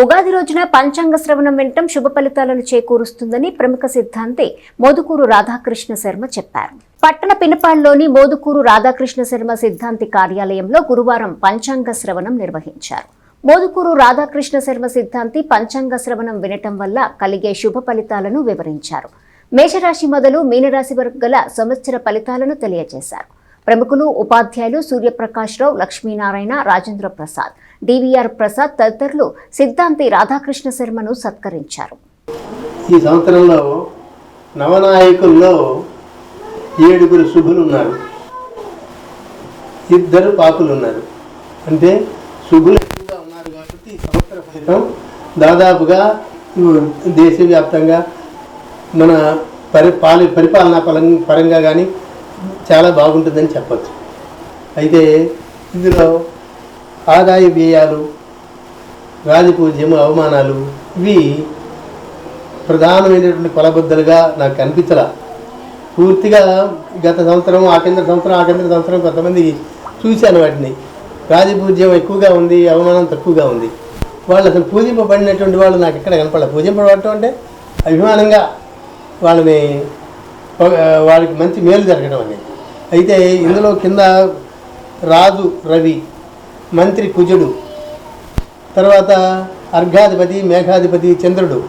ఉగాది రోజున పంచాంగ శ్రవణం వినటం శుభ ఫలితాలను చేకూరుస్తుందని ప్రముఖ సిద్ధాంతి మోదుకూరు రాధాకృష్ణ శర్మ చెప్పారు. పట్టణ పినపాడులోని మోదుకూరు రాధాకృష్ణ శర్మ సిద్ధాంతి కార్యాలయంలో గురువారం పంచాంగ శ్రవణం నిర్వహించారు. మోదుకూరు రాధాకృష్ణ శర్మ సిద్ధాంతి పంచాంగ శ్రవణం వినటం వల్ల కలిగే శుభ ఫలితాలను వివరించారు. మేషరాశి మొదలు మీనరాశి వరకు గల సంవత్సర ఫలితాలను తెలియజేశారు. ప్రముఖులు, ఉపాధ్యాయులు సూర్యప్రకాష్ రావు, లక్ష్మీనారాయణ, రాజేంద్ర ప్రసాద్, డివిఆర్ ప్రసాద్ తదితరులు సిద్ధాంతి రాధాకృష్ణ శర్మను సత్కరించారు. ఈ సంవత్సరంలో నవనాయకుల్లో 7 శుభులు ఉన్నారు, 2 పాపులు ఉన్నారు. అంటే శుభులు ఎక్కువగా ఉన్నారు కాబట్టి సంవత్సర ఫలితం దాదాపుగా దేశవ్యాప్తంగా మన పరిపాలనా పరంగా కానీ చాలా బాగుంటుందని చెప్పచ్చు. అయితే ఇందులో ఆదాయ వ్యయాలు, రాజపూజ్యము, అవమానాలు ఇవి ప్రధానమైనటువంటి కొలబద్దలుగా నాకు కనిపించలా. పూర్తిగా గత సంవత్సరం, ఆ కింద సంవత్సరం కొంతమంది చూశాను. వాటిని రాజపూజ్యం ఎక్కువగా ఉంది, అవమానం తక్కువగా ఉంది. వాళ్ళు అసలు పూజింపబడినటువంటి వాళ్ళు నాకు ఎక్కడ కనపడలేదు. పూజింపబడటం అంటే అభిమానంగా వాళ్ళకి మంచి మేలు జరగడం అనేది. అయితే ఇందులో కింద రాజు రవి, మంత్రి కుజుడు, తర్వాత అర్ఘాధిపతి మేఘాధిపతి చంద్రుడు,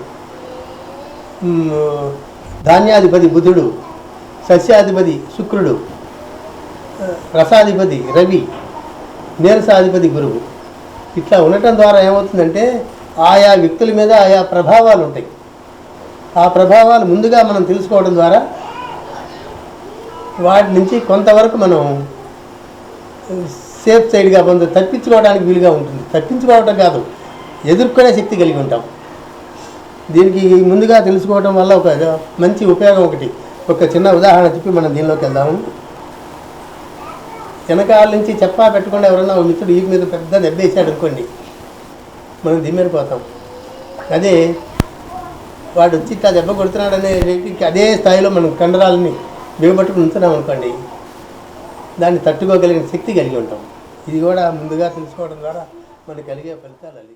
ధాన్యాధిపతి బుధుడు, సస్యాధిపతి శుక్రుడు, రసాధిపతి రవి, నీరసాధిపతి గురువు. ఇట్లా ఉండటం ద్వారా ఏమవుతుందంటే ఆయా వ్యక్తుల మీద ఆయా ప్రభావాలు ఉంటాయి. ఆ ప్రభావాలు ముందుగా మనం తెలుసుకోవడం ద్వారా వాటి నుంచి కొంతవరకు మనం సేఫ్ సైడ్గా తప్పించుకోవడానికి వీలుగా ఉంటుంది. తప్పించుకోవటం కాదు, ఎదుర్కొనే శక్తి కలిగి ఉంటాం. దీనికి ముందుగా తెలుసుకోవడం వల్ల ఒక మంచి ఉపయోగం ఒక చిన్న ఉదాహరణ చెప్పి మనం దీనిలోకి వెళ్దాము. వెనకాల నుంచి చెప్పా పెట్టకుండా ఎవరన్నా ఒక మిత్రుడు ఈ మీద పెద్ద దెబ్బేసాడు అనుకోండి, మనం దిమ్మెరిపోతాం. అదే వాడు వచ్చి ఇట్లా దెబ్బ కొడుతున్నాడు అనే అదే స్థాయిలో మనం కండరాలని బిగబట్టుకుని ఉంచున్నాం అనుకోండి, దాన్ని తట్టుకోగలిగిన శక్తి కలిగి ఉంటాం. ఇది కూడా ముందుగా తెలుసుకోవడం ద్వారా మనకు కలిగే ఫలితాలు అది.